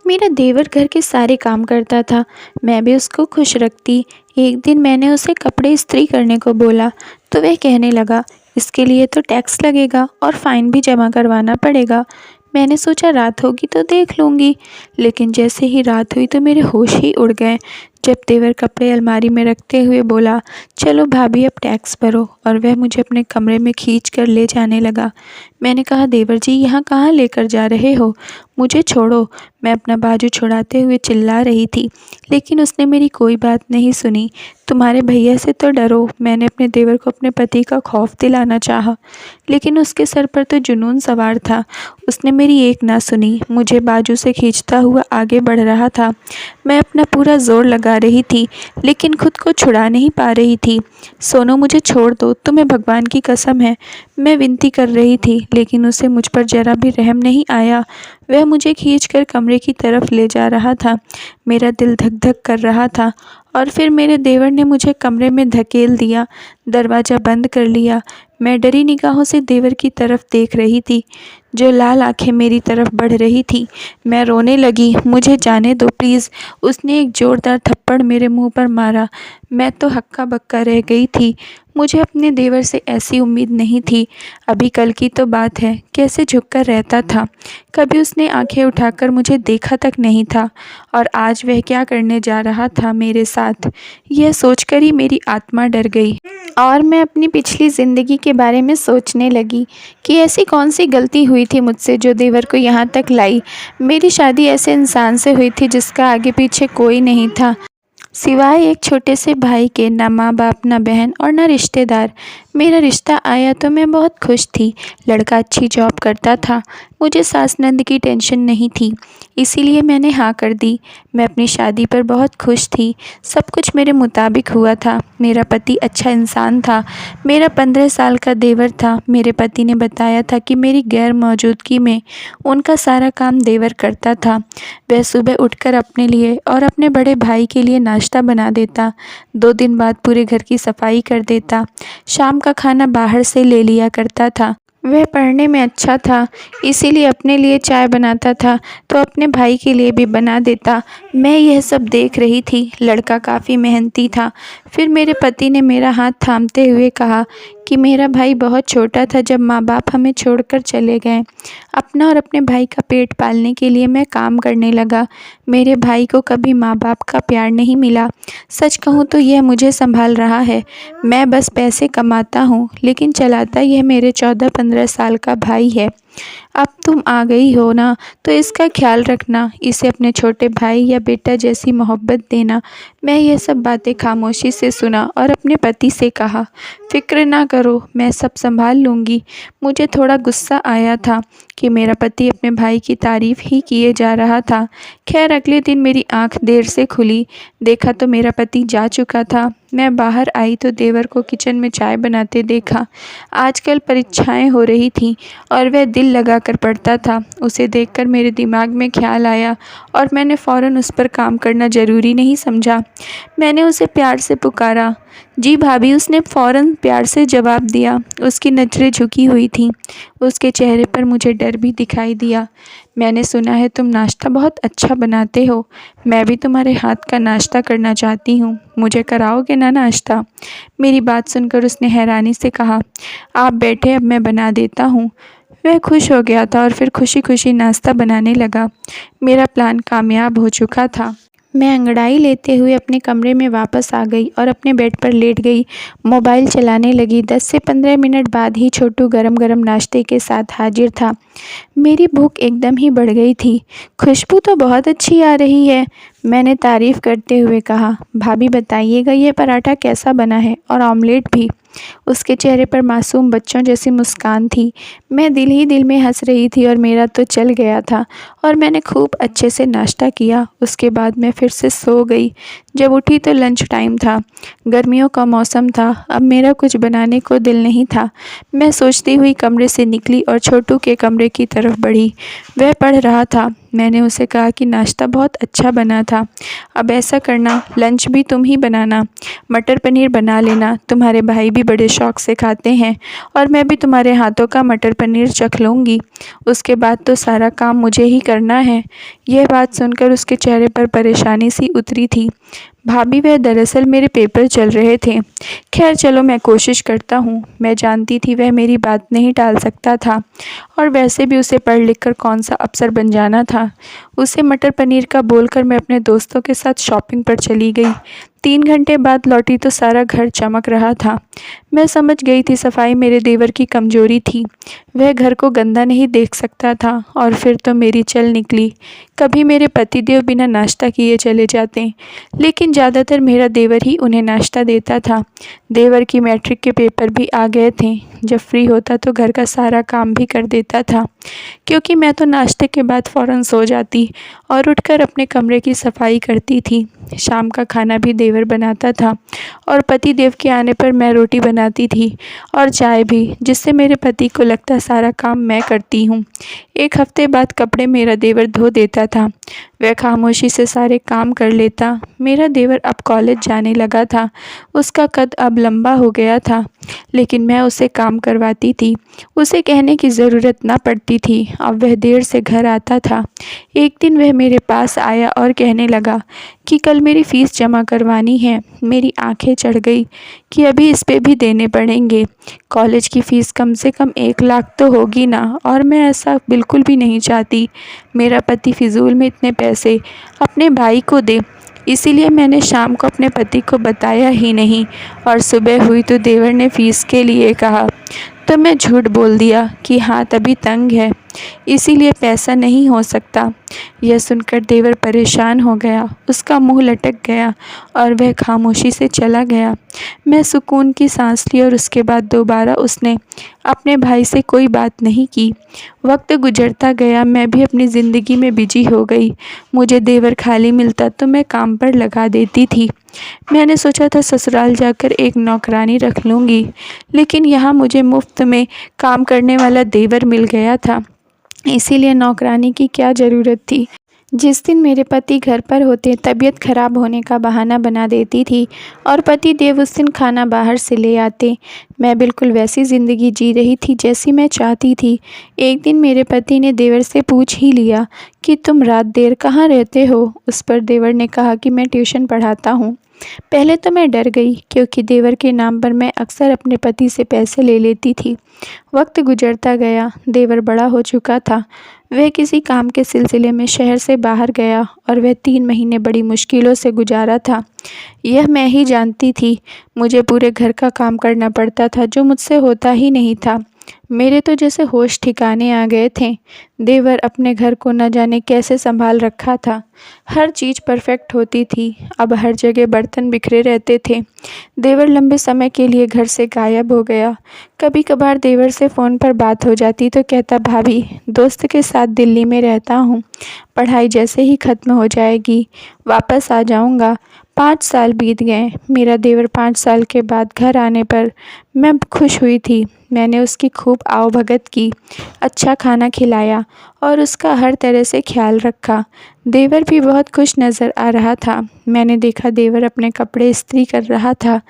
मेरा देवर घर के सारे काम करता था। मैं भी उसको खुश रखती। एक दिन मैंने उसे कपड़े इस्त्री करने को बोला तो वह कहने लगा, इसके लिए तो टैक्स लगेगा और फ़ाइन भी जमा करवाना पड़ेगा। मैंने सोचा रात होगी तो देख लूँगी, लेकिन जैसे ही रात हुई तो मेरे होश ही उड़ गए जब देवर कपड़े अलमारी में रखते हुए बोला, चलो भाभी अब टैक्स भरो, और वह मुझे अपने कमरे में खींच कर ले जाने लगा। मैंने कहा, देवर जी यहाँ कहाँ लेकर जा रहे हो, मुझे छोड़ो। मैं अपना बाजू छुड़ाते हुए चिल्ला रही थी, लेकिन उसने मेरी कोई बात नहीं सुनी। तुम्हारे भैया से तो डरो। मैंने अपने देवर को अपने पति का खौफ दिलाना चाहा, लेकिन उसके सर पर तो जुनून सवार था। उसने मेरी एक ना सुनी, मुझे बाजू से खींचता हुआ आगे बढ़ रहा था। मैं अपना पूरा जोर लगा रही थी, लेकिन खुद को छुड़ा नहीं पा रही थी। सोनू, मुझे छोड़ दो, तुम्हें भगवान की कसम है, मैं विनती कर रही थी, लेकिन उसे मुझ पर जरा भी रहम नहीं आया। वह मुझे खींचकर कमरे की तरफ ले जा रहा था। मेरा दिल धक धक कर रहा था, और फिर मेरे देवर ने मुझे कमरे में धकेल दिया, दरवाज़ा बंद कर लिया। मैं डरी निगाहों से देवर की तरफ देख रही थी, जो लाल आंखें मेरी तरफ बढ़ रही थी। मैं रोने लगी, मुझे जाने दो प्लीज़। उसने एक ज़ोरदार थप्पड़ मेरे मुंह पर मारा। मैं तो हक्का बक्का रह गई थी। मुझे अपने देवर से ऐसी उम्मीद नहीं थी। अभी कल की तो बात है, कैसे झुककर रहता था, कभी उसने आंखें उठाकर मुझे देखा तक नहीं था, और आज वह क्या करने जा रहा था मेरे साथ, यह सोचकर ही मेरी आत्मा डर गई। और मैं अपनी पिछली ज़िंदगी के बारे में सोचने लगी कि ऐसी कौन सी गलती हुई थी मुझसे जो देवर को यहाँ तक लाई। मेरी शादी ऐसे इंसान से हुई थी जिसका आगे पीछे कोई नहीं था, सिवाय एक छोटे से भाई के। ना माँ बाप, ना बहन और ना रिश्तेदार। मेरा रिश्ता आया तो मैं बहुत खुश थी। लड़का अच्छी जॉब करता था, मुझे सास नंद की टेंशन नहीं थी, इसीलिए मैंने हाँ कर दी। मैं अपनी शादी पर बहुत खुश थी। सब कुछ मेरे मुताबिक हुआ था। मेरा पति अच्छा इंसान था। मेरा 15 साल का देवर था। मेरे पति ने बताया था कि मेरी गैर मौजूदगी में उनका सारा काम देवर करता था। वह सुबह उठकर अपने लिए और अपने बड़े भाई के लिए नाश्ता बना देता, 2 दिन बाद पूरे घर की सफाई कर देता, शाम का खाना बाहर से ले लिया करता था। वह पढ़ने में अच्छा था, इसीलिए अपने लिए चाय बनाता था तो अपने भाई के लिए भी बना देता। मैं यह सब देख रही थी। लड़का काफ़ी मेहनती था। फिर मेरे पति ने मेरा हाथ थामते हुए कहा कि मेरा भाई बहुत छोटा था जब माँ बाप हमें छोड़कर चले गए। अपना और अपने भाई का पेट पालने के लिए मैं काम करने लगा। मेरे भाई को कभी माँ बाप का प्यार नहीं मिला। सच कहूँ तो यह मुझे संभाल रहा है। मैं बस पैसे कमाता हूँ, लेकिन चलाता यह मेरे 14-15 साल का भाई है। अब तुम आ गई हो ना, तो इसका ख्याल रखना, इसे अपने छोटे भाई या बेटा जैसी मोहब्बत देना। मैं यह सब बातें खामोशी से सुना और अपने पति से कहा, फ़िक्र ना करो, मैं सब संभाल लूँगी। मुझे थोड़ा गुस्सा आया था कि मेरा पति अपने भाई की तारीफ़ ही किए जा रहा था। खैर अगले दिन मेरी आंख देर से खुली। देखा तो मेरा पति जा चुका था। मैं बाहर आई तो देवर को किचन में चाय बनाते देखा। आजकल परीक्षाएं हो रही थीं और वह दिल लगाकर पढ़ता था। उसे देखकर मेरे दिमाग में ख्याल आया और मैंने फ़ौरन उस पर काम करना ज़रूरी नहीं समझा। मैंने उसे प्यार से पुकारा, जी भाभी। उसने फ़ौरन प्यार से जवाब दिया। उसकी नज़रें झुकी हुई थीं। उसके चेहरे पर मुझे डर भी दिखाई दिया। मैंने सुना है तुम नाश्ता बहुत अच्छा बनाते हो, मैं भी तुम्हारे हाथ का नाश्ता करना चाहती हूँ, मुझे कराओगे ना नाश्ता? मेरी बात सुनकर उसने हैरानी से कहा, आप बैठे, अब मैं बना देता हूँ। वह खुश हो गया था और फिर खुशी खुशी नाश्ता बनाने लगा। मेरा प्लान कामयाब हो चुका था। मैं अंगड़ाई लेते हुए अपने कमरे में वापस आ गई और अपने बेड पर लेट गई। मोबाइल चलाने लगी। 10 से 15 मिनट बाद ही छोटू गरम गरम नाश्ते के साथ हाजिर था। मेरी भूख एकदम ही बढ़ गई थी। खुशबू तो बहुत अच्छी आ रही है, मैंने तारीफ़ करते हुए कहा। भाभी बताइएगा ये पराठा कैसा बना है, और ऑमलेट भी। उसके चेहरे पर मासूम बच्चों जैसी मुस्कान थी। मैं दिल ही दिल में हंस रही थी और मेरा तो चल गया था, और मैंने खूब अच्छे से नाश्ता किया। उसके बाद मैं फिर से सो गई। जब उठी तो लंच टाइम था। गर्मियों का मौसम था। अब मेरा कुछ बनाने को दिल नहीं था। मैं सोचती हुई कमरे से निकली और छोटू के कमरे की तरफ बढ़ी। वह पढ़ रहा था। मैंने उसे कहा कि नाश्ता बहुत अच्छा बना था। अब ऐसा करना, लंच भी तुम ही बनाना। मटर पनीर बना लेना, तुम्हारे भाई भी बड़े शौक़ से खाते हैं, और मैं भी तुम्हारे हाथों का मटर पनीर चख लूँगी। उसके बाद तो सारा काम मुझे ही करना है। यह बात सुनकर उसके चेहरे पर परेशानी सी उतरी थी। भाभी, वह दरअसल मेरे पेपर चल रहे थे। खैर चलो, मैं कोशिश करता हूँ। मैं जानती थी वह मेरी बात नहीं टाल सकता था, और वैसे भी उसे पढ़ लिख कर कौन सा अफसर बन जाना था। उसे मटर पनीर का बोलकर मैं अपने दोस्तों के साथ शॉपिंग पर चली गई। 3 घंटे बाद लौटी तो सारा घर चमक रहा था। मैं समझ गई थी सफाई मेरे देवर की कमजोरी थी। वह घर को गंदा नहीं देख सकता था, और फिर तो मेरी चल निकली। कभी मेरे पतिदेव बिना नाश्ता किए चले जाते, लेकिन ज़्यादातर मेरा देवर ही उन्हें नाश्ता देता था। देवर की मैट्रिक के पेपर भी आ गए थे। जब फ्री होता तो घर का सारा काम भी कर देता था, क्योंकि मैं तो नाश्ते के बाद फ़ौरन सो जाती और उठकर अपने कमरे की सफाई करती थी। शाम का खाना भी देवर बनाता था, और पति देव के आने पर मैं रोटी बनाती थी और चाय भी, जिससे मेरे पति को लगता सारा काम मैं करती हूँ। 1 हफ्ते बाद कपड़े मेरा देवर धो देता था। वह खामोशी से सारे काम कर लेता। मेरा देवर अब कॉलेज जाने लगा था। उसका कद अब लंबा हो गया था, लेकिन मैं उसे काम करवाती थी। उसे कहने की ज़रूरत न पड़ती थी। अब वह देर से घर आता था। एक दिन वह मेरे पास आया और कहने लगा कि कल मेरी फ़ीस जमा करवानी है। मेरी आंखें चढ़ गई कि अभी इस पे भी देने पड़ेंगे। कॉलेज की फ़ीस कम से कम 1 लाख तो होगी ना, और मैं ऐसा बिल्कुल भी नहीं चाहती मेरा पति फिजूल में इतने पैसे अपने भाई को दे। इसीलिए मैंने शाम को अपने पति को बताया ही नहीं, और सुबह हुई तो देवर ने फ़ीस के लिए कहा, तो मैं झूठ बोल दिया कि हाँ तभी तंग है, इसीलिए पैसा नहीं हो सकता। यह सुनकर देवर परेशान हो गया। उसका मुंह लटक गया और वह खामोशी से चला गया। मैं सुकून की सांस ली, और उसके बाद दोबारा उसने अपने भाई से कोई बात नहीं की। वक्त गुजरता गया, मैं भी अपनी ज़िंदगी में बिजी हो गई। मुझे देवर खाली मिलता तो मैं काम पर लगा देती थी। मैंने सोचा था ससुराल जाकर एक नौकरानी रख लूँगी, लेकिन यहाँ मुझे मुफ्त में काम करने वाला देवर मिल गया था, इसीलिए नौकरानी की क्या ज़रूरत थी। जिस दिन मेरे पति घर पर होते, तबीयत खराब होने का बहाना बना देती थी, और पति देव उस दिन खाना बाहर से ले आते। मैं बिल्कुल वैसी ज़िंदगी जी रही थी जैसी मैं चाहती थी। एक दिन मेरे पति ने देवर से पूछ ही लिया कि तुम रात देर कहाँ रहते हो। उस पर देवर ने कहा कि मैं ट्यूशन पढ़ाता हूँ। पहले तो मैं डर गई, क्योंकि देवर के नाम पर मैं अक्सर अपने पति से पैसे ले लेती थी। वक्त गुजरता गया, देवर बड़ा हो चुका था। वह किसी काम के सिलसिले में शहर से बाहर गया, और वह 3 महीने बड़ी मुश्किलों से गुजारा था। यह मैं ही जानती थी। मुझे पूरे घर का काम करना पड़ता था, जो मुझसे होता ही नहीं था। मेरे तो जैसे होश ठिकाने आ गए थे। देवर अपने घर को न जाने कैसे संभाल रखा था। हर चीज़ परफेक्ट होती थी, अब हर जगह बर्तन बिखरे रहते थे। देवर लंबे समय के लिए घर से गायब हो गया। कभी कभार देवर से फ़ोन पर बात हो जाती तो कहता, भाभी, दोस्त के साथ दिल्ली में रहता हूँ, पढ़ाई जैसे ही ख़त्म हो जाएगी वापस आ जाऊँगा। 5 साल बीत गए। मेरा देवर 5 साल के बाद घर आने पर मैं खुश हुई थी। मैंने उसकी खूब आवभगत की, अच्छा खाना खिलाया और उसका हर तरह से ख्याल रखा। देवर भी बहुत खुश नज़र आ रहा था। मैंने देखा देवर अपने कपड़े इस्त्री कर रहा था।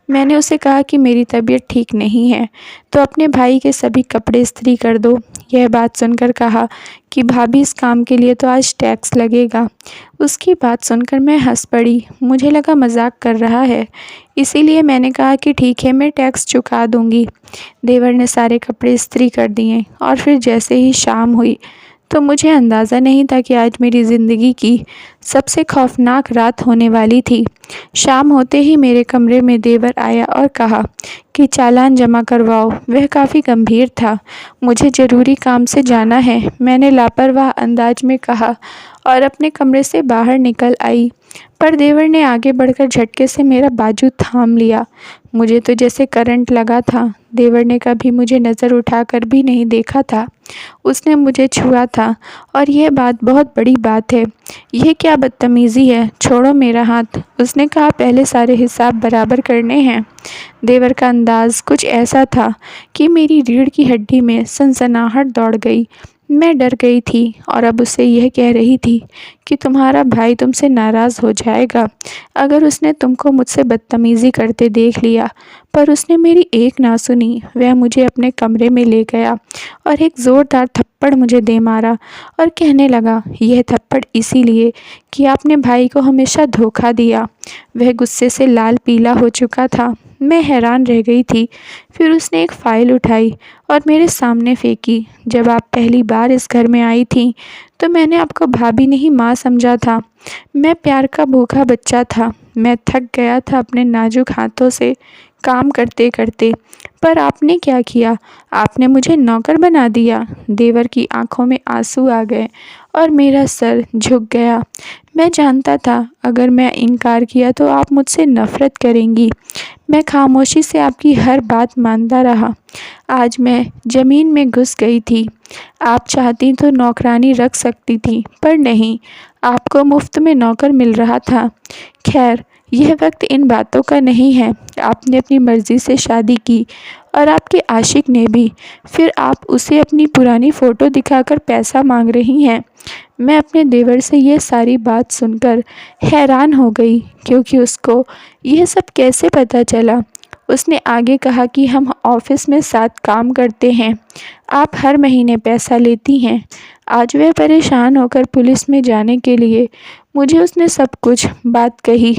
मैंने उसे कहा कि मेरी तबीयत ठीक नहीं है, तो अपने भाई के सभी कपड़े इस्त्री कर दो। यह बात सुनकर कहा कि भाभी, इस काम के लिए तो आज टैक्स लगेगा। उसकी बात सुनकर मैं हंस पड़ी। मुझे लगा मजाक कर रहा है, इसीलिए मैंने कहा कि ठीक है, मैं टैक्स चुका दूंगी। देवर ने सारे कपड़े इस्त्री कर दिए, और फिर जैसे ही शाम हुई तो मुझे अंदाज़ा नहीं था कि आज मेरी ज़िंदगी की सबसे खौफनाक रात होने वाली थी। शाम होते ही मेरे कमरे में देवर आया और कहा कि चालान जमा करवाओ। वह काफ़ी गंभीर था। मुझे ज़रूरी काम से जाना है, मैंने लापरवाह अंदाज में कहा, और अपने कमरे से बाहर निकल आई। पर देवर ने आगे बढ़कर झटके से मेरा बाजू थाम लिया। मुझे तो जैसे करंट लगा था। देवर ने कभी मुझे नज़र उठाकर भी नहीं देखा था। उसने मुझे छुआ था, और यह बात बहुत बड़ी बात है। यह क्या बदतमीज़ी है, छोड़ो मेरा हाथ। उसने कहा, पहले सारे हिसाब बराबर करने हैं। देवर का अंदाज़ कुछ ऐसा था कि मेरी रीढ़ की हड्डी में सनसनाहट दौड़ गई। मैं डर गई थी, और अब उसे यह कह रही थी कि तुम्हारा भाई तुमसे नाराज़ हो जाएगा अगर उसने तुमको मुझसे बदतमीज़ी करते देख लिया। पर उसने मेरी एक ना सुनी। वह मुझे अपने कमरे में ले गया और एक ज़ोरदार थप्पड़ मुझे दे मारा और कहने लगा, यह थप्पड़ इसीलिए कि आपने भाई को हमेशा धोखा दिया। वह गुस्से से लाल पीला हो चुका था। मैं हैरान रह गई थी। फिर उसने एक फ़ाइल उठाई और मेरे सामने फेंकी। जब आप पहली बार इस घर में आई थीं तो मैंने आपको भाभी नहीं माँ समझा था। मैं प्यार का भूखा बच्चा था। मैं थक गया था अपने नाजुक हाथों से काम करते करते। पर आपने क्या किया? आपने मुझे नौकर बना दिया। देवर की आंखों में आंसू आ गए और मेरा सर झुक गया। मैं जानता था अगर मैं इनकार किया तो आप मुझसे नफ़रत करेंगी। मैं खामोशी से आपकी हर बात मानता रहा। आज मैं ज़मीन में घुस गई थी। आप चाहती तो नौकरानी रख सकती थी, पर नहीं, आपको मुफ्त में नौकर मिल रहा था। खैर, यह वक्त इन बातों का नहीं है। आपने अपनी मर्ज़ी से शादी की और आपके आशिक ने भी। फिर आप उसे अपनी पुरानी फ़ोटो दिखाकर पैसा मांग रही हैं। मैं अपने देवर से यह सारी बात सुनकर हैरान हो गई, क्योंकि उसको यह सब कैसे पता चला। उसने आगे कहा कि हम ऑफ़िस में साथ काम करते हैं। आप हर महीने पैसा लेती हैं। आज वह परेशान होकर पुलिस में जाने के लिए मुझे उसने सब कुछ बात कही।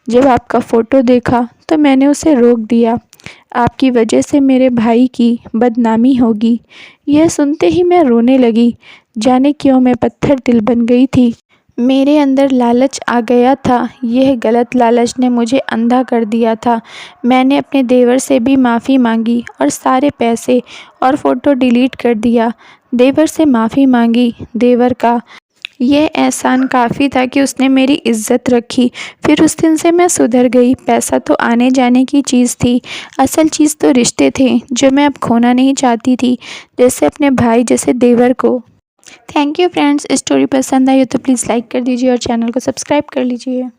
जब आपका फ़ोटो देखा तो मैंने उसे रोक दिया। आपकी वजह से मेरे भाई की बदनामी होगी। यह सुनते ही मैं रोने लगी। जाने क्यों मैं पत्थर दिल बन गई थी। मेरे अंदर लालच आ गया था। यह गलत लालच ने मुझे अंधा कर दिया था। मैंने अपने देवर से भी माफ़ी मांगी और सारे पैसे और फ़ोटो डिलीट कर दिया। देवर से माफ़ी मांगी। देवर का यह एहसान काफ़ी था कि उसने मेरी इज़्ज़त रखी। फिर उस दिन से मैं सुधर गई। पैसा तो आने जाने की चीज़ थी, असल चीज़ तो रिश्ते थे जो मैं अब खोना नहीं चाहती थी, जैसे अपने भाई जैसे देवर को। Thank you friends. स्टोरी पसंद आई हो तो प्लीज़ लाइक कर दीजिए और चैनल को सब्सक्राइब कर लीजिए।